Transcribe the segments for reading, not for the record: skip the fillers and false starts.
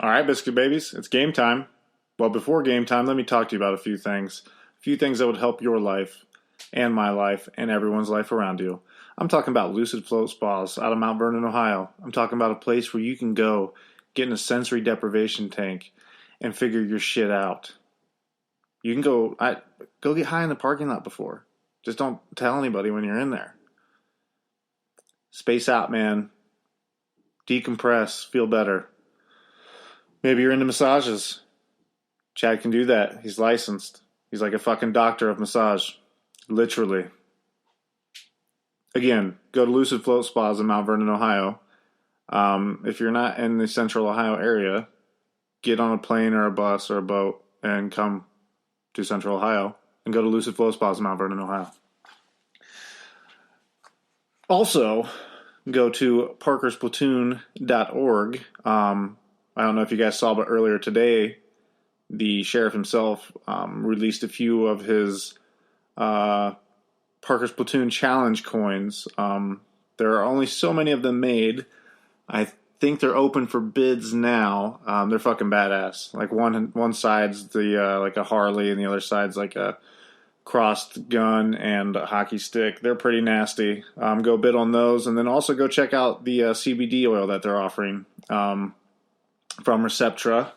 All right, Biscuit Babies, it's game time. Well, before game time, let me talk to you about a few things. A few things that would help your life and my life and everyone's life around you. I'm talking about Lucid Float Spas out of Mount Vernon, Ohio. I'm talking about a place where you can go get in a sensory deprivation tank and figure your shit out. You can go get high in the parking lot before. Just don't tell anybody when you're in there. Space out, man. Decompress. Feel better. Maybe you're into massages. Chad can do that. He's licensed. He's like a fucking doctor of massage. Literally. Again, go to Lucid Float Spas in Mount Vernon, Ohio. If you're not in the central Ohio area, get on a plane or a bus or a boat and come to central Ohio and go to Lucid Float Spas in Mount Vernon, Ohio. Also, go to parkersplatoon.org. I don't know if you guys saw, but earlier today, the sheriff himself released a few of his Parker's Platoon Challenge coins. There are only so many of them made. I think they're open for bids now. They're fucking badass. Like one side's the like a Harley, and the other side's like a crossed gun and a hockey stick. They're pretty nasty. Go bid on those, and then also go check out the CBD oil that they're offering from Receptra.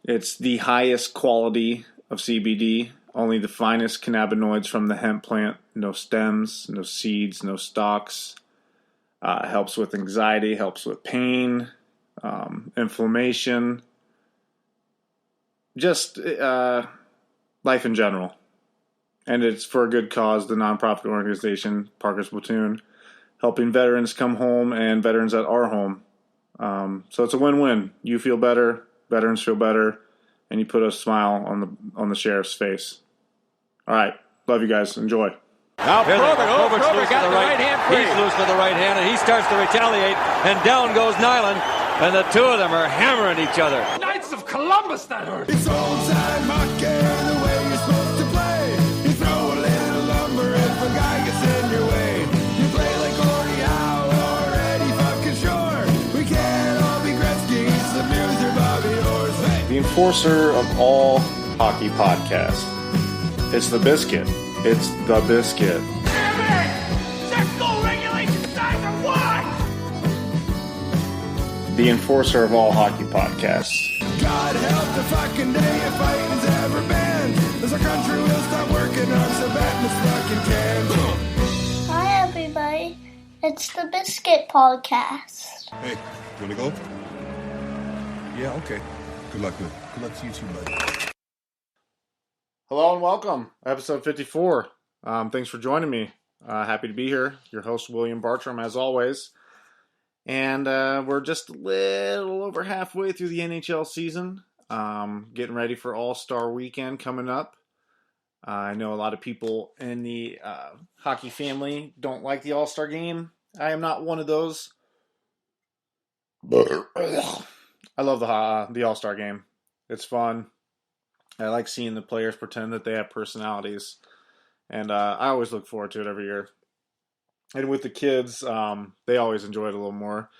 It's the highest quality of CBD, only the finest cannabinoids from the hemp plant. No stems, no seeds, no stalks. Helps with anxiety, helps with pain, inflammation, just life in general. And it's for a good cause, the nonprofit organization, Parker's Platoon, helping veterans come home and veterans that are home. So it's a win-win. You feel better, veterans feel better, and you put a smile on the sheriff's face. All right. Love you guys. Enjoy. Now Probert got the right hand free. He's loose with the right hand, and he starts to retaliate, and down goes Nyland, and the two of them are hammering each other. Knights of Columbus, that hurt. It's old-time hockey, the way you're supposed to play. You throw a little lumber if a guy gets in your way. You play like Gordie Howe or Eddie fucking Shore. We can't all be Gretzky's, the Muser, Bobby Orr's. Hey. The enforcer of all hockey podcasts. It's the Biscuit. It's the Biscuit. Damn it! Check goal regulation signs are what? The enforcer of all hockey podcasts. God help the fucking day if fighting's ever banned. As our country will stop working on Sabatmas fucking cans. Hi, everybody. It's the Biscuit Podcast. Hey, you wanna go? Yeah, okay. Good luck, man. Good luck to you too, buddy. Hello and welcome. Episode 54. Thanks for joining me. Happy to be here. Your host, William Bartram, as always. And we're just a little over halfway through the NHL season. Getting ready for All-Star Weekend coming up. I know a lot of people in the hockey family don't like the All-Star game. I am not one of those. I love the All-Star game. It's fun. I like seeing the players pretend that they have personalities. And I always look forward to it every year. And with the kids, they always enjoy it a little more.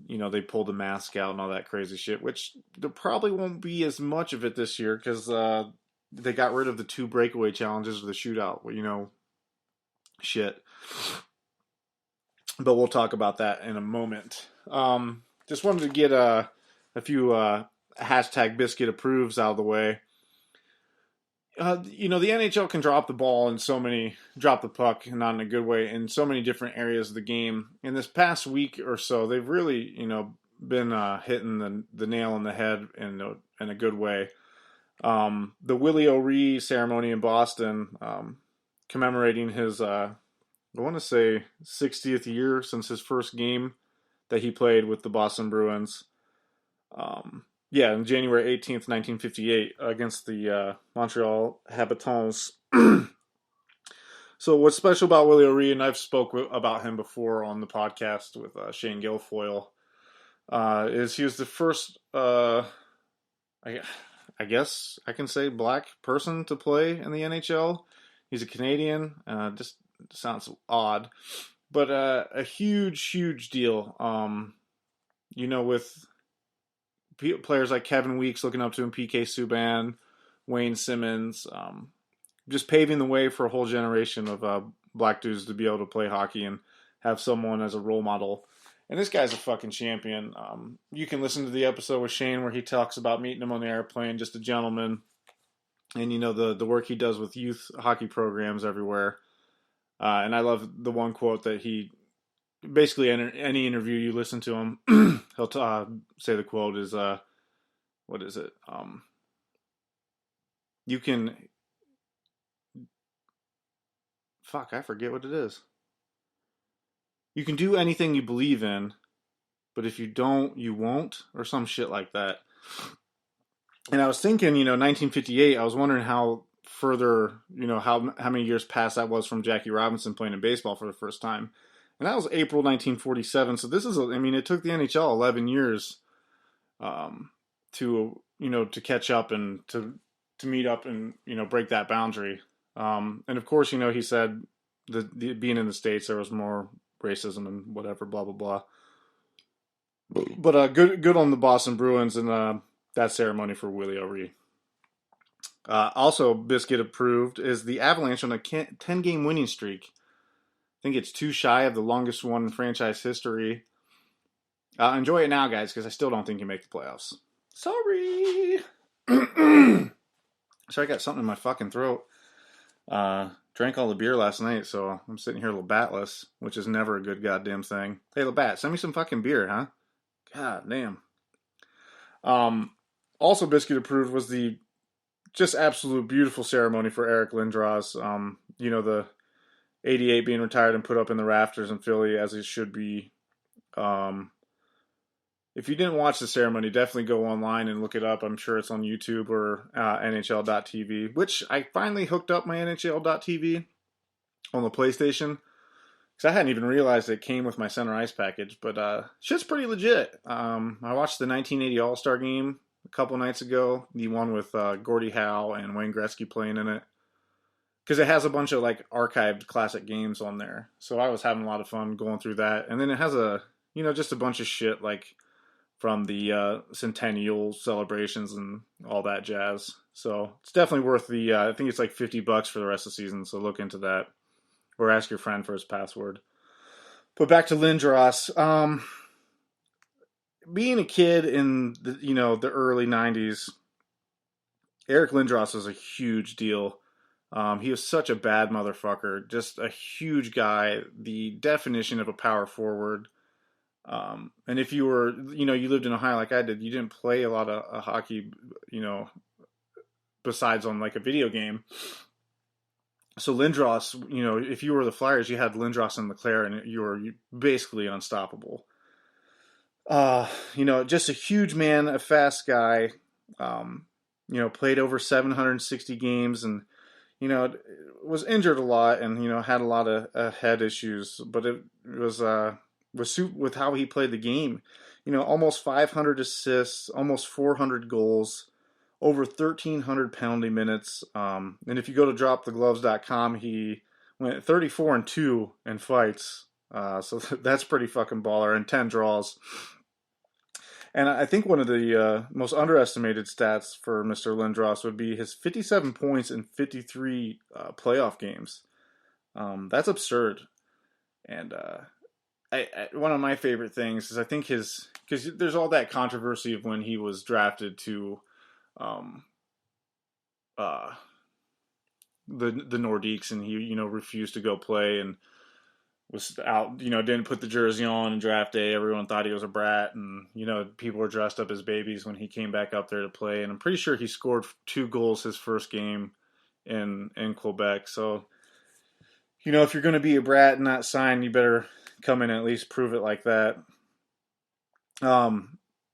They pull the mask out and all that crazy shit, which there probably won't be as much of it this year because they got rid of the 2 breakaway challenges or the shootout, shit. But we'll talk about that in a moment. Just wanted to get a few hashtag biscuit approves out of the way. The NHL can drop the puck, not in a good way, in so many different areas of the game. In this past week or so, they've really, been hitting the nail on the head in a good way. The Willie O'Ree ceremony in Boston, commemorating his, I want to say 60th year since his first game that he played with the Boston Bruins. On January 18th, 1958, against the Montreal Habitants. So what's special about Willie O'Ree, and I've spoke about him before on the podcast with Shane Guilfoyle, is he was the first, I guess I can say, black person to play in the NHL. He's a Canadian, just sounds odd, but a huge, huge deal. With players like Kevin Weeks looking up to him, PK Subban, Wayne Simmons, just paving the way for a whole generation of black dudes to be able to play hockey and have someone as a role model. And this guy's a fucking champion. You can listen to the episode with Shane where he talks about meeting him on the airplane, just a gentleman. And, the work he does with youth hockey programs everywhere. And I love the one quote that he, basically any interview you listen to him, he'll say the quote is, what is it? You can, I forget what it is. You can do anything you believe in, but if you don't, you won't, or some shit like that. And I was thinking, 1958, I was wondering how further, how many years past that was from Jackie Robinson playing in baseball for the first time. And that was April 1947. So this is, it took the NHL 11 years to catch up and to meet up and, break that boundary. And of course, he said that being in the States, there was more racism and whatever, blah, blah, blah. But good on the Boston Bruins and that ceremony for Willie O'Ree. Also, Biscuit approved is the Avalanche on a 10-game winning streak. I think it's 2 shy of the longest one in franchise history. Enjoy it now, guys, because I still don't think you make the playoffs. Sorry. So I got something in my fucking throat. Drank all the beer last night, so I'm sitting here Labattless, which is never a good goddamn thing. Hey, Labat, send me some fucking beer, huh? God damn. Also Biscuit approved was the just absolute beautiful ceremony for Eric Lindros. The 88 being retired and put up in the rafters in Philly as it should be. If you didn't watch the ceremony, definitely go online and look it up. I'm sure it's on YouTube or NHL.tv, which I finally hooked up my NHL.tv on the PlayStation. Because I hadn't even realized it came with my Center Ice package. But shit's pretty legit. I watched the 1980 All-Star Game a couple nights ago. The one with Gordie Howe and Wayne Gretzky playing in it. Because it has a bunch of archived classic games on there. So I was having a lot of fun going through that. And then it has just a bunch of shit from the centennial celebrations and all that jazz. So it's definitely worth the, I think it's $50 for the rest of the season. So look into that. Or ask your friend for his password. But back to Lindros. Being a kid in the early 90s, Eric Lindros was a huge deal. He was such a bad motherfucker. Just a huge guy. The definition of a power forward. And if you were, you lived in Ohio like I did, you didn't play a lot of hockey, besides on a video game. So Lindros, if you were the Flyers, you had Lindros and LeClaire, and you were basically unstoppable. Just a huge man, a fast guy, played over 760 games and, was injured a lot and, had a lot of head issues, but it was with how he played the game, almost 500 assists, almost 400 goals, over 1,300 penalty minutes. And if you go to dropthegloves.com, he went 34-2 in fights. So that's pretty fucking baller, and 10 draws. And I think one of the most underestimated stats for Mr. Lindros would be his 57 points in 53 playoff games. That's absurd. And one of my favorite things is I think because there's all that controversy of when he was drafted to the Nordiques, and he refused to go play and was out, didn't put the jersey on in draft day. Everyone thought he was a brat, and people were dressed up as babies when he came back up there to play. And I'm pretty sure he scored 2 goals his first game in Quebec. So if you're going to be a brat and not sign, you better come in and at least prove it like that.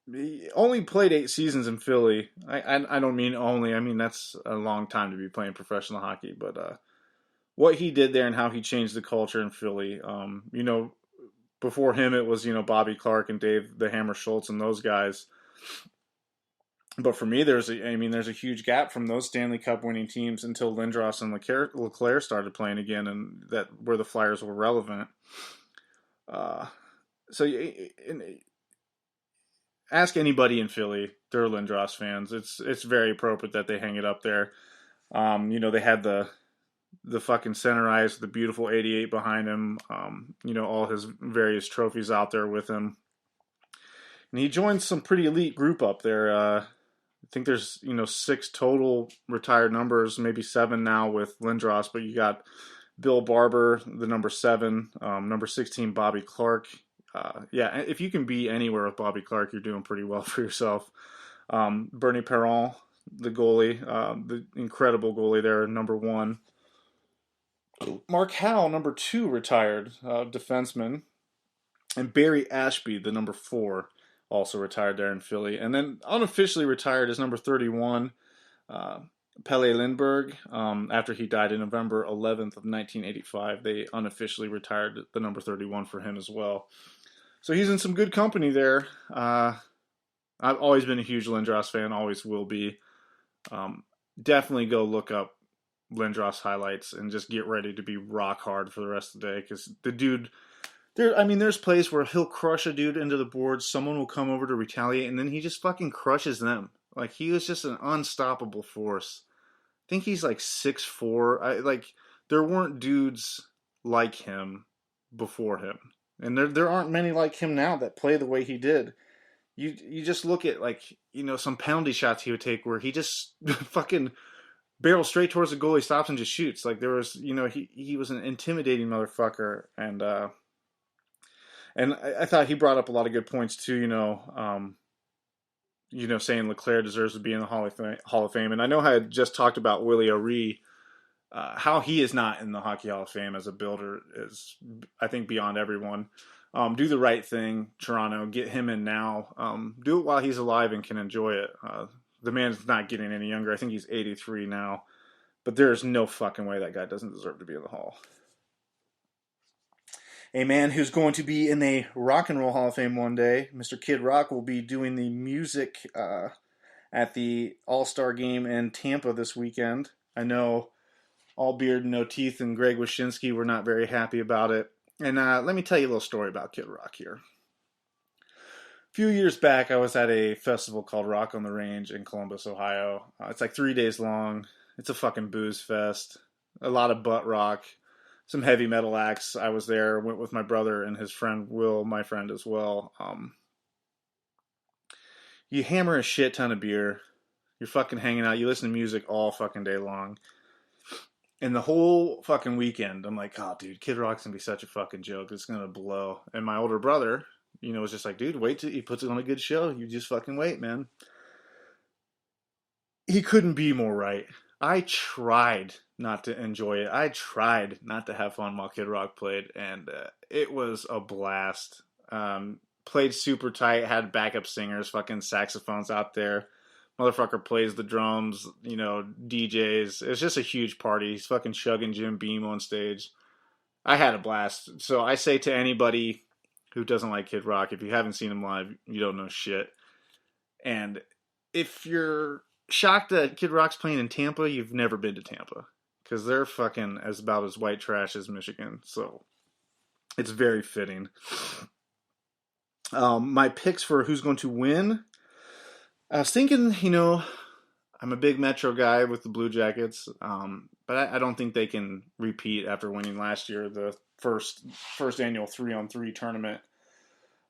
He only played 8 seasons in Philly. I don't mean only. I mean, that's a long time to be playing professional hockey. But what he did there and how he changed the culture in Philly. Before him, it was, Bobby Clark and Dave the Hammer Schultz and those guys. But for me, there's a huge gap from those Stanley Cup winning teams until Lindros and LeClaire started playing again, and that where the Flyers were relevant. So ask anybody in Philly, they're Lindros fans. It's very appropriate that they hang it up there. They had the fucking center ice, the beautiful 88 behind him. All his various trophies out there with him. And he joined some pretty elite group up there. I think there's, 6 total retired numbers, maybe 7 now with Lindros, but you got Bill Barber, the number 7, number 16, Bobby Clark. If you can be anywhere with Bobby Clark, you're doing pretty well for yourself. Bernie Perron, the goalie, the incredible goalie there, number 1. Mark Howell, number 2, retired defenseman. And Barry Ashby, the number 4, also retired there in Philly. And then unofficially retired is number 31, Pelle Lindbergh. After he died in November 11th of 1985, they unofficially retired the number 31 for him as well. So he's in some good company there. I've always been a huge Lindros fan, always will be. Definitely go look up Lindros highlights and just get ready to be rock hard for the rest of the day, because the dude, there's plays where he'll crush a dude into the boards, someone will come over to retaliate, and then he just fucking crushes them. Like, he was just an unstoppable force. I think he's like 6'4". There weren't dudes like him before him, and there aren't many like him now that play the way he did. You just look at, some penalty shots he would take where he just fucking barrels straight towards the goalie, stops and just shoots. Like, there was, he was an intimidating motherfucker, and I thought he brought up a lot of good points too. Saying Leclerc deserves to be in the Hall of Fame, and I know I had just talked about Willie O'Ree. How he is not in the Hockey Hall of Fame as a builder is, I think, beyond everyone. Do the right thing, Toronto. Get him in now. Do it while he's alive and can enjoy it. The man's not getting any younger. I think he's 83 now. But there's no fucking way that guy doesn't deserve to be in the Hall. A man who's going to be in the Rock and Roll Hall of Fame one day, Mr. Kid Rock, will be doing the music at the All-Star Game in Tampa this weekend. I know All Beard, No Teeth and Greg Wyshynski were not very happy about it. And let me tell you a little story about Kid Rock here. A few years back, I was at a festival called Rock on the Range in Columbus, Ohio. It's like 3 days long. It's a fucking booze fest. A lot of butt rock. Some heavy metal acts. I was there, went with my brother and his friend Will, my friend as well. You hammer a shit ton of beer. You're fucking hanging out. You listen to music all fucking day long. And the whole fucking weekend, I'm like, oh, dude, Kid Rock's gonna be such a fucking joke. It's gonna blow. And my older brother, was just like, dude, wait till he puts it on a good show. You just fucking wait, man. He couldn't be more right. I tried not to enjoy it. I tried not to have fun while Kid Rock played, and it was a blast. Played super tight, had backup singers, fucking saxophones out there. Motherfucker plays the drums, DJs. It's just a huge party. He's fucking chugging Jim Beam on stage. I had a blast. So I say to anybody who doesn't like Kid Rock, if you haven't seen him live, you don't know shit. And if you're shocked that Kid Rock's playing in Tampa, you've never been to Tampa. Because they're fucking about as white trash as Michigan. So it's very fitting. My picks for who's going to win. I was thinking, I'm a big Metro guy with the Blue Jackets, but I don't think they can repeat after winning last year, the first annual 3-on-3 tournament.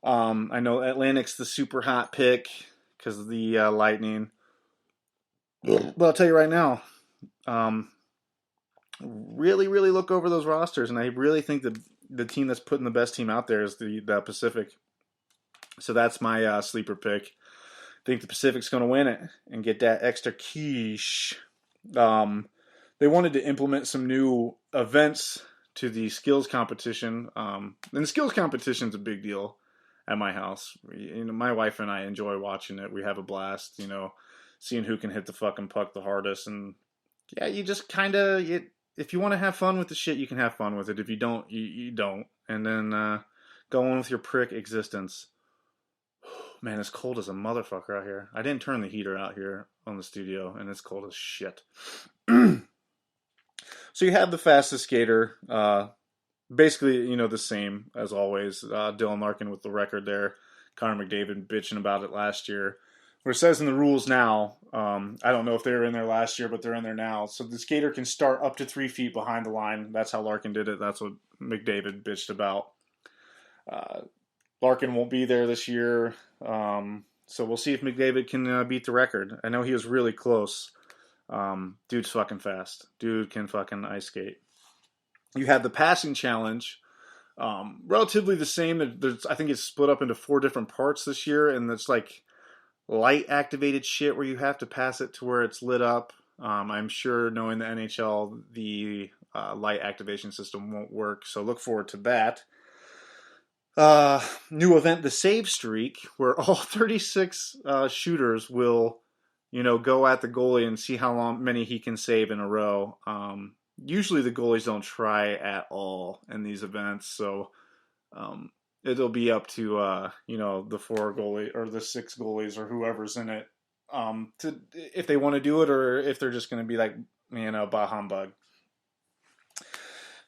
I know Atlantic's the super hot pick because of the Lightning. But I'll tell you right now, really, really look over those rosters, and I really think that the team that's putting the best team out there is the Pacific. So that's my sleeper pick. I think the Pacific's going to win it and get that extra quiche. They wanted to implement some new events to the skills competition. And the skills competition's a big deal at my house. My wife and I enjoy watching it. We have a blast, seeing who can hit the fucking puck the hardest. And yeah, you just kind of, if you want to have fun with the shit, you can have fun with it. If you don't, you don't. And then go on with your prick existence. Man, it's cold as a motherfucker out here. I didn't turn the heater out here on the studio, and it's cold as shit. So you have the fastest skater. Basically, the same as always. Dylan Larkin with the record there. Connor McDavid bitching about it last year. Where it says in the rules now, I don't know if they were in there last year, but they're in there now. So the skater can start up to 3 feet behind the line. That's how Larkin did it. That's what McDavid bitched about. Larkin won't be there this year. So we'll see if McDavid can beat the record. I know he was really close. Dude's fucking fast. Dude can fucking ice skate. You had the passing challenge. Relatively the same. I think it's split up into 4 different parts this year, and it's like light activated shit where you have to pass it to where it's lit up. I'm sure, knowing the NHL, the light activation system won't work, so look forward to that. New event, the save streak, where all 36 shooters will, go at the goalie and see how many he can save in a row. Usually the goalies don't try at all in these events, so it'll be up to the 4 goalie or the 6 goalies or whoever's in it to if they want to do it or if they're just going to be like bah humbug.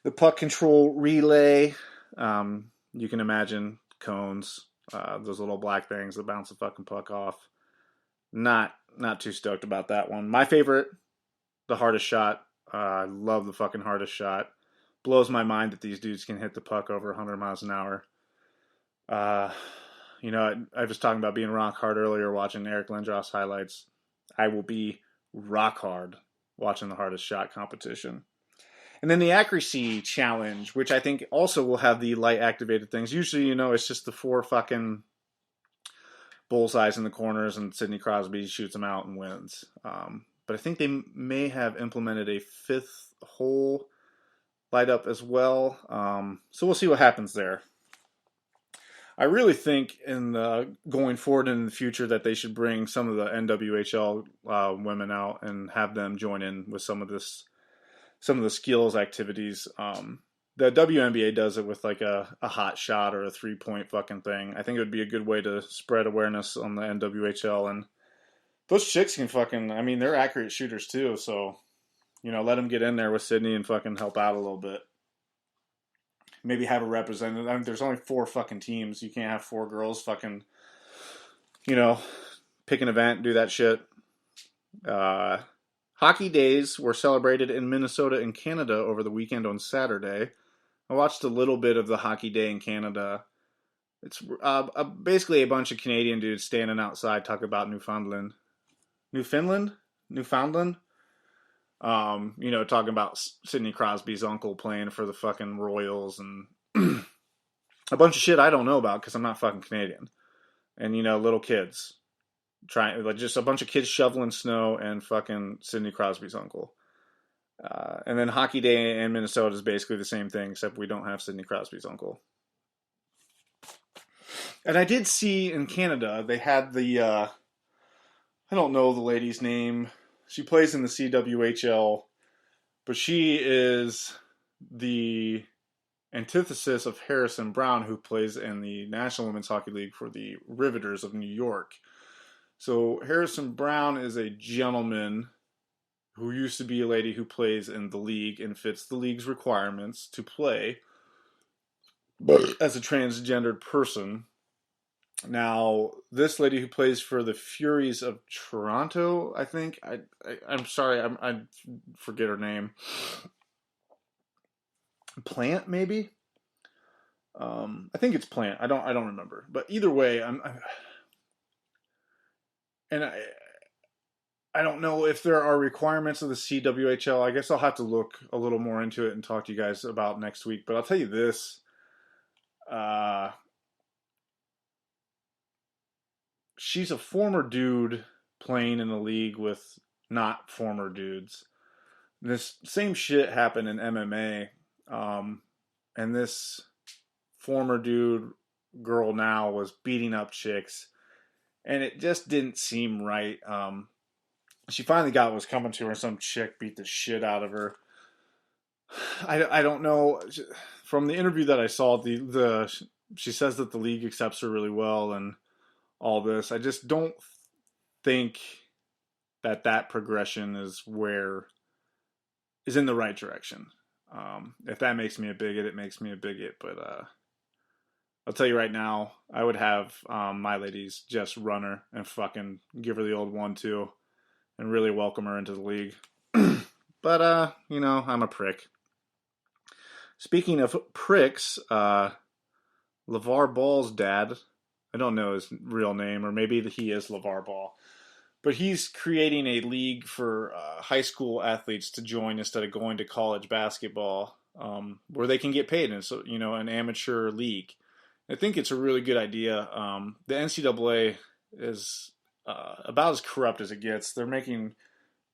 The puck control relay, you can imagine cones, those little black things that bounce the fucking puck off. Not too stoked about that one. My favorite, the hardest shot. I love the fucking hardest shot. Blows my mind that these dudes can hit the puck over 100 miles an hour. I was talking about being rock hard earlier watching Eric Lindros highlights. I will be rock hard watching the hardest shot competition. And then the accuracy challenge, which I think also will have the light activated things. Usually, it's just the 4 fucking bullseyes in the corners and Sidney Crosby shoots them out and wins. But I think they may have implemented a 5th hole light up as well. So we'll see what happens there. I really think going forward in the future that they should bring some of the NWHL women out and have them join in with some of the skills activities. The WNBA does it with like a hot shot or a 3-point fucking thing. I think it would be a good way to spread awareness on the NWHL, and those chicks can fucking, they're accurate shooters too. So, let them get in there with Sydney and fucking help out a little bit. Maybe have a representative. There's only 4 fucking teams. You can't have 4 girls fucking, pick an event, do that shit. Hockey days were celebrated in Minnesota and Canada over the weekend on Saturday. I watched a little bit of the hockey day in Canada. It's basically a bunch of Canadian dudes standing outside talking about Newfoundland. Talking about Sidney Crosby's uncle playing for the fucking Royals and a bunch of shit I don't know about because I'm not fucking Canadian. And, little kids just a bunch of kids shoveling snow and fucking Sidney Crosby's uncle. And then Hockey Day in Minnesota is basically the same thing, except we don't have Sidney Crosby's uncle. And I did see in Canada, they had the, I don't know the lady's name. She plays in the CWHL, but she is the antithesis of Harrison Brown, who plays in the National Women's Hockey League for the Riveters of New York. So Harrison Brown is a gentleman who used to be a lady who plays in the league and fits the league's requirements to play as a transgendered person. Now, this lady who plays for the Furies of Toronto, I think, I'm sorry, I forget her name. Plant, maybe? I think it's Plant. I don't remember. But either way, I don't know if there are requirements of the CWHL. I guess I'll have to look a little more into it and talk to you guys about next week. But I'll tell you this. She's a former dude playing in the league with not former dudes. This same shit happened in MMA. And this former dude girl now was beating up chicks. And it just didn't seem right. She finally got what was coming to her. Some chick beat the shit out of her. I don't know. From the interview that I saw, she says that the league accepts her really well and all this. I just don't think that progression is in the right direction. If that makes me a bigot, it makes me a bigot. But I'll tell you right now, I would have my ladies just run her and fucking give her the old 1-2 and really welcome her into the league. But, I'm a prick. Speaking of pricks, LeVar Ball's dad, I don't know his real name, or maybe he is LeVar Ball, but he's creating a league for high school athletes to join instead of going to college basketball, where they can get paid in, an amateur league. I think it's a really good idea. The NCAA is about as corrupt as it gets. They're making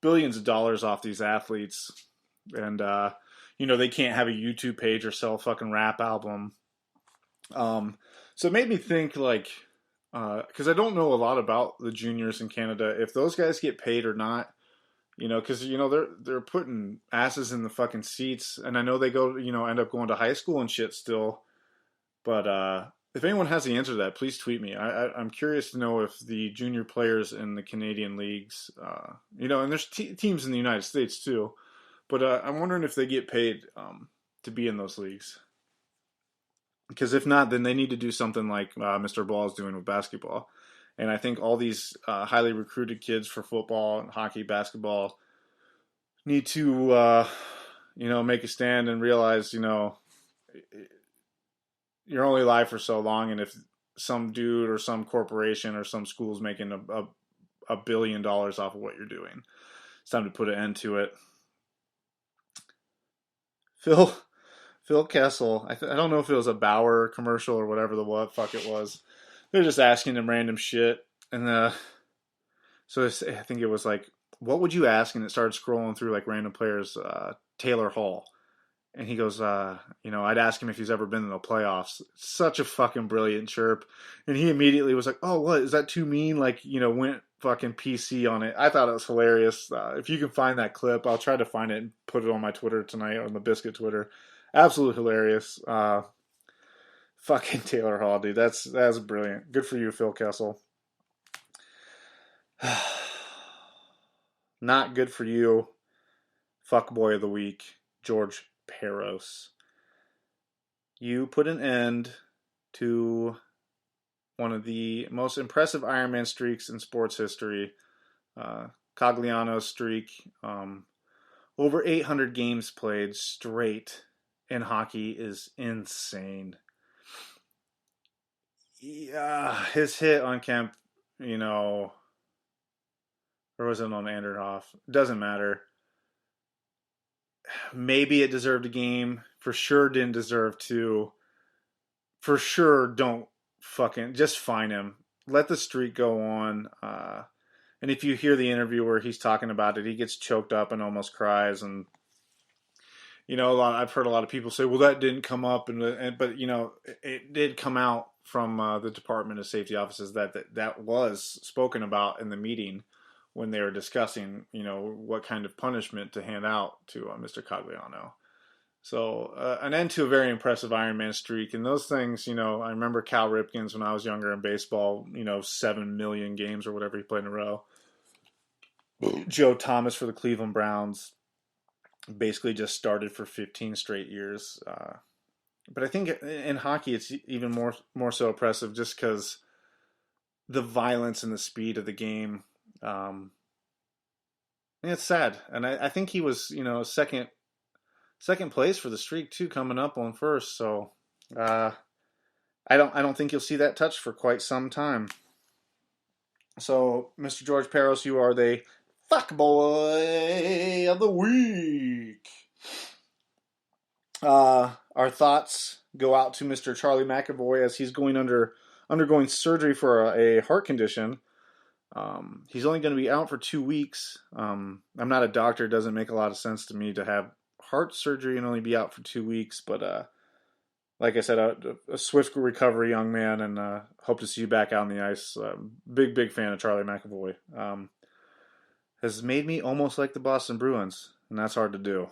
billions of dollars off these athletes, and they can't have a YouTube page or sell a fucking rap album. So it made me think, like, because I don't know a lot about the juniors in Canada, if those guys get paid or not. Because they're putting asses in the fucking seats, and I know they go, end up going to high school and shit still. But if anyone has the answer to that, please tweet me. I'm curious to know if the junior players in the Canadian leagues, and there's teams in the United States too, but I'm wondering if they get paid to be in those leagues. Because if not, then they need to do something like Mr. Ball is doing with basketball. And I think all these highly recruited kids for football, hockey, basketball need to, make a stand and realize, you're only alive for so long, and if some dude or some corporation or some school's making $1 billion off of what you're doing, it's time to put an end to it. Phil Kessel, I don't know if it was a Bauer commercial or whatever the fuck it was. They're just asking him random shit, and so I think it was like, what would you ask? And it started scrolling through like random players. Taylor Hall. And he goes, I'd ask him if he's ever been in the playoffs. Such a fucking brilliant chirp. And he immediately was like, oh, what? Is that too mean? Like, went fucking PC on it. I thought it was hilarious. If you can find that clip, I'll try to find it and put it on my Twitter tonight, on the Biscuit Twitter. Absolutely hilarious. Fucking Taylor Hall, dude. That's brilliant. Good for you, Phil Kessel. Not good for you. Fuckboy of the week, George Peros. You put an end to one of the most impressive Ironman streaks in sports history. Cogliano's streak. Over 800 games played straight in hockey is insane. Yeah, his hit on Kemp, or was it on Anderhoff? Doesn't matter. Maybe it deserved a game. For sure didn't deserve 2. For sure don't just fine him. Let the streak go on. And if you hear the interview where he's talking about it, he gets choked up and almost cries. And, I've heard a lot of people say, well, that didn't come up. But it did come out from the Department of Safety offices that was spoken about in the meeting when they were discussing, what kind of punishment to hand out to Mr. Cogliano. So an end to a very impressive Ironman streak. And those things, I remember Cal Ripken's when I was younger in baseball, 7 million games or whatever he played in a row. Joe Thomas for the Cleveland Browns basically just started for 15 straight years. But I think in hockey, it's even more so impressive just because the violence and the speed of the game. It's sad, and I think he was, second place for the streak too, coming up on first. So, I don't think you'll see that touched for quite some time. So, Mr. George Peros, you are the fuckboy of the week. Our thoughts go out to Mr. Charlie McAvoy as he's undergoing surgery for a heart condition. He's only going to be out for 2 weeks. I'm not a doctor. It doesn't make a lot of sense to me to have heart surgery and only be out for 2 weeks. But like I said, a swift recovery, young man, and hope to see you back out on the ice. Big fan of Charlie McAvoy. Has made me almost like the Boston Bruins, and that's hard to do.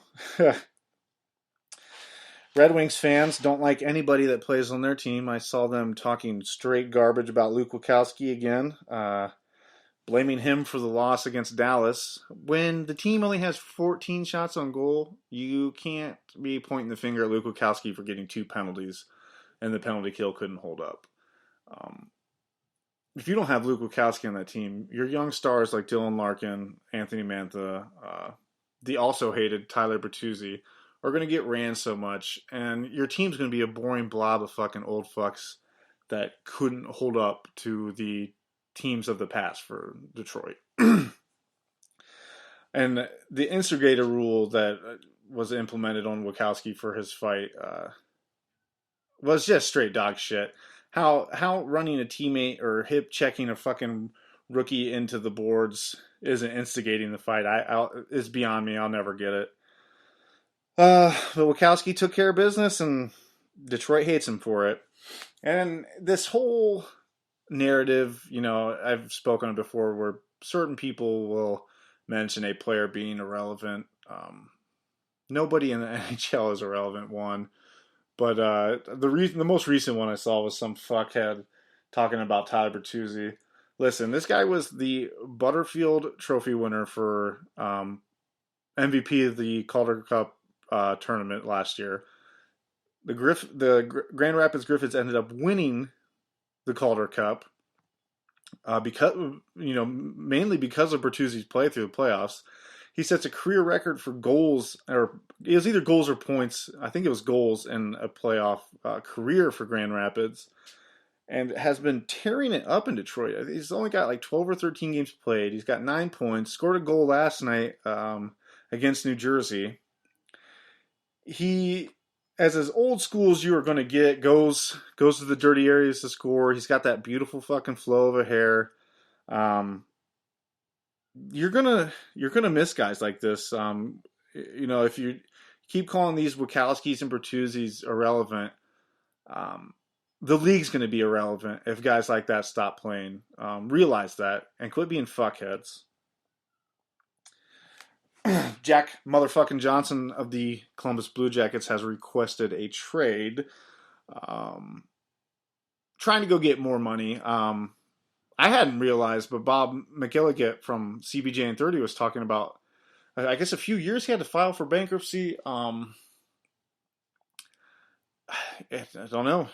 Red Wings fans don't like anybody that plays on their team. I saw them talking straight garbage about Luke Witkowski again. Blaming him for the loss against Dallas. When the team only has 14 shots on goal, you can't be pointing the finger at Luke Witkowski for getting 2 penalties and the penalty kill couldn't hold up. If you don't have Luke Witkowski on that team, your young stars like Dylan Larkin, Anthony Mantha, the also hated Tyler Bertuzzi are going to get ran so much, and your team's going to be a boring blob of fucking old fucks that couldn't hold up to the teams of the past for Detroit. And the instigator rule that was implemented on Witkowski for his fight was just straight dog shit. How running a teammate or hip checking a fucking rookie into the boards isn't instigating the fight. It's beyond me. I'll never get it. But Witkowski took care of business, and Detroit hates him for it. And this whole narrative, I've spoken of before, where certain people will mention a player being irrelevant. Nobody in the NHL is irrelevant, one. But the most recent one I saw was some fuckhead talking about Tyler Bertuzzi. Listen, this guy was the Butterfield Trophy winner for MVP of the Calder Cup tournament last year. The Grand Rapids Griffins ended up winning the Calder Cup because mainly because of Bertuzzi's play through the playoffs. He sets a career record for goals, or it was either goals or points. I think it was goals in a playoff career for Grand Rapids, and has been tearing it up in Detroit. He's only got like 12 or 13 games played. He's got 9 points. Scored a goal last night against New Jersey. He, as old school as you are going to get, goes to the dirty areas to score. He's got that beautiful fucking flow of a hair. You're gonna miss guys like this. If you keep calling these Witkowskis and Bertuzzis irrelevant, the league's gonna be irrelevant if guys like that stop playing. Realize that and quit being fuckheads. Jack motherfucking Johnson of the Columbus Blue Jackets has requested a trade, trying to go get more money. I hadn't realized, but Bob McGilligan from CBJ and 30 was talking about, I guess a few years he had to file for bankruptcy. I don't know.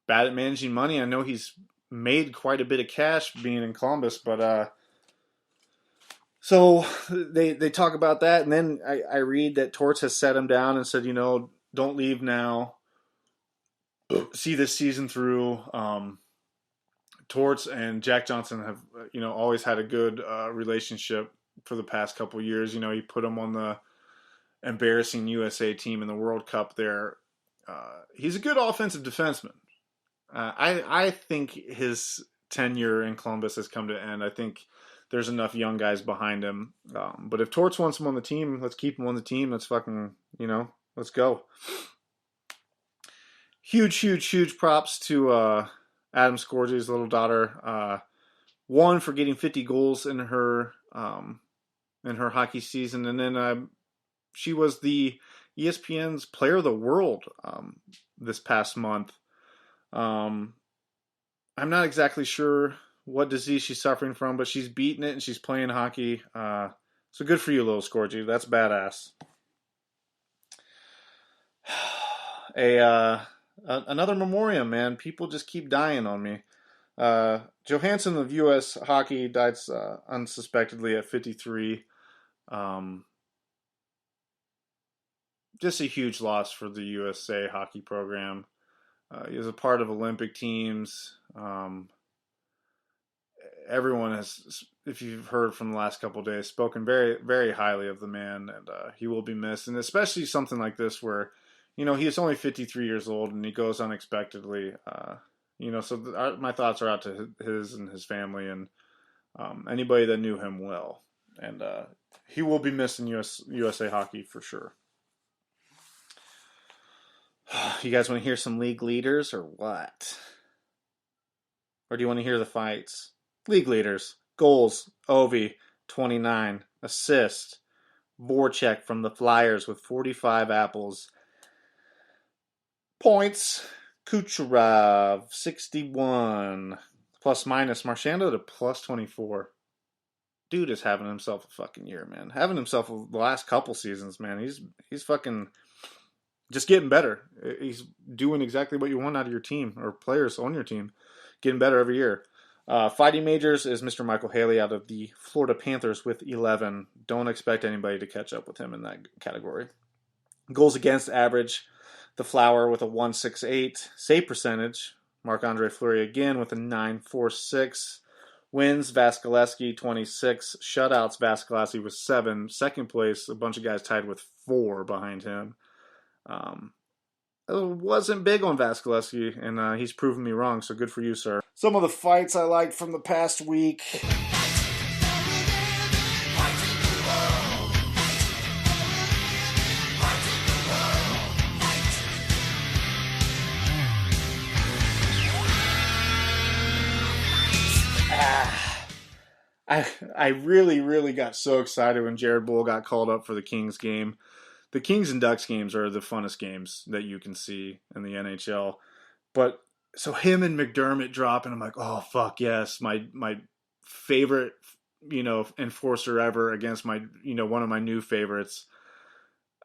Bad at managing money. I know he's made quite a bit of cash being in Columbus, but so they talk about that, and then I read that Torts has set him down and said, don't leave now. See this season through. Torts and Jack Johnson have, always had a good relationship for the past couple years. He put him on the embarrassing USA team in the World Cup there. He's a good offensive defenseman. I think his tenure in Columbus has come to an end. I think there's enough young guys behind him. But if Torts wants him on the team, let's keep him on the team. Let's fucking, let's go. Huge props to Adam Scorgi's little daughter. One, for getting 50 goals in her hockey season, and then she was the ESPN's Player of the World this past month. I'm not exactly sure what disease she's suffering from, but she's beating it and she's playing hockey. So good for you, little Scorgi. That's badass. Another memoriam, man. People just keep dying on me. Johansson of U.S. Hockey died unsuspectedly at 53. Just a huge loss for the USA hockey program. He was a part of Olympic teams. Everyone has, if you've heard from the last couple of days, spoken very, very highly of the man, and he will be missed. And especially something like this where, he was only 53 years old and he goes unexpectedly. So my thoughts are out to his and his family and anybody that knew him well. And he will be missed in USA hockey for sure. You guys want to hear some league leaders or what? Or do you want to hear the fights? League leaders. Goals, Ovi, 29. Assist, Voracek from the Flyers with 45 apples. Points, Kucherov, 61. Plus minus, Marchando to plus 24. Dude is having himself a fucking year, man. Having himself the last couple seasons, man. He's fucking just getting better. He's doing exactly what you want out of your team or players on your team, getting better every year. Fighting majors is Mr. Michael Haley out of the Florida Panthers with 11. Don't expect anybody to catch up with him in that category. Goals against average, the Flower with a 1.68. Save percentage, Marc-Andre Fleury again with a 9.46. Wins, Vasilevsky 26. Shutouts, Vasilevsky with 7. Second place, a bunch of guys tied with 4 behind him. Wasn't big on Vasilevsky, and he's proven me wrong, so good for you, sir. Some of the fights I liked from the past week. I really, really got so excited when Jared Bull got called up for the Kings game. The Kings and Ducks games are the funnest games that you can see in the NHL. But so him and McDermott drop, and I'm like, oh fuck yes, my favorite, enforcer ever against my, one of my new favorites.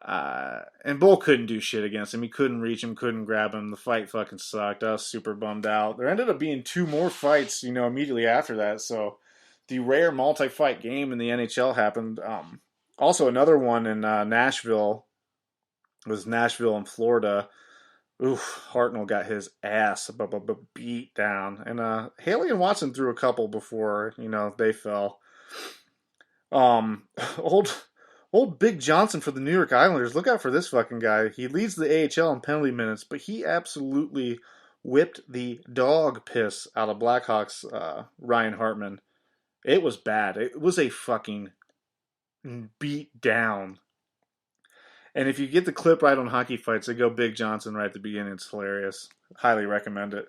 And Bull couldn't do shit against him. He couldn't reach him, couldn't grab him. The fight fucking sucked. I was super bummed out. There ended up being 2 more fights, immediately after that. So the rare multi-fight game in the NHL happened. Also, another one in Nashville. It was Nashville in Florida. Hartnell got his ass beat down. And Haley and Watson threw a couple before, they fell. Old Big Johnson for the New York Islanders. Look out for this fucking guy. He leads the AHL in penalty minutes, but he absolutely whipped the dog piss out of Blackhawks Ryan Hartman. It was bad. It was a fucking beat down. And if you get the clip right on Hockey Fights, they go Big Johnson right at the beginning. It's hilarious. Highly recommend it.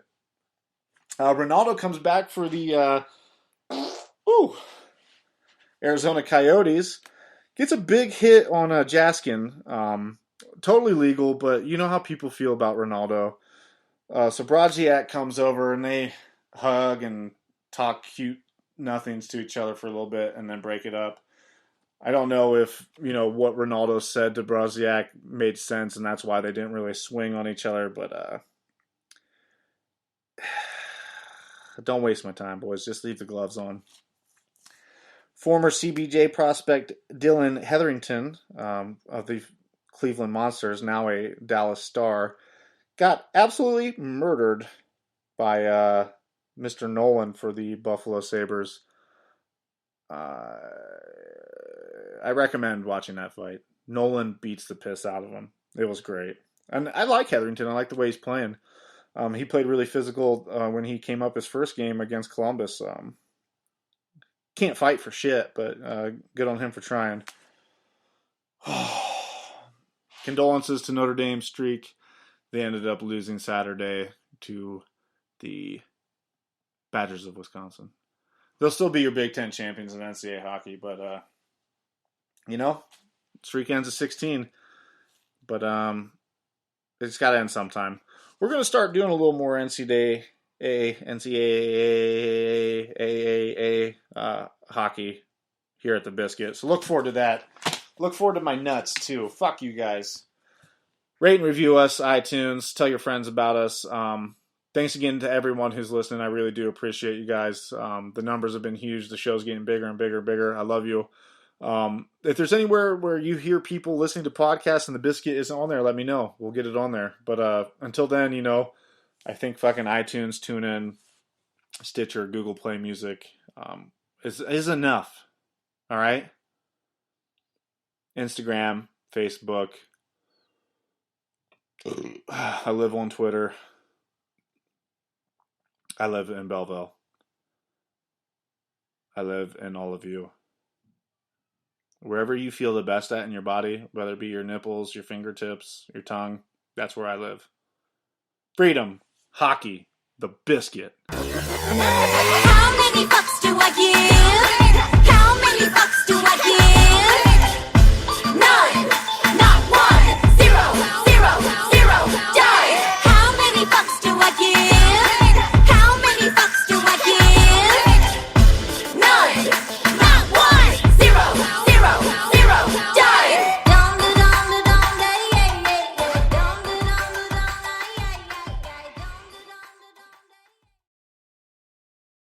Ronaldo comes back for the Arizona Coyotes. Gets a big hit on Jaskin. Totally legal, but you know how people feel about Ronaldo. So Brodziak comes over and they hug and talk cute nothings to each other for a little bit and then break it up. I don't know if, what Ronaldo said to Brodziak made sense and that's why they didn't really swing on each other, but don't waste my time, boys. Just leave the gloves on. Former CBJ prospect Dylan Hetherington of the Cleveland Monsters, now a Dallas Star, got absolutely murdered by Mr. Nolan for the Buffalo Sabres. I recommend watching that fight. Nolan beats the piss out of him. It was great. And I like Hetherington. I like the way he's playing. He played really physical when he came up his first game against Columbus. Can't fight for shit, but good on him for trying. Condolences to Notre Dame streak. They ended up losing Saturday to the Badgers of Wisconsin. They'll still be your Big Ten champions in NCAA hockey, but, streak ends at 16. But it's got to end sometime. We're going to start doing a little more NCAA hockey here at the Biscuit. So look forward to that. Look forward to my nuts, too. Fuck you guys. Rate and review us, iTunes. Tell your friends about us. Thanks again to everyone who's listening. I really do appreciate you guys. The numbers have been huge. The show's getting bigger and bigger and bigger. I love you. If there's anywhere where you hear people listening to podcasts and the Biscuit isn't on there, let me know. We'll get it on there. But until then, I think fucking iTunes, TuneIn, Stitcher, Google Play Music is enough. All right? Instagram, Facebook. I live on Twitter. I live in Belleville. I live in all of you. Wherever you feel the best at in your body, whether it be your nipples, your fingertips, your tongue, that's where I live. Freedom, hockey, the Biscuit.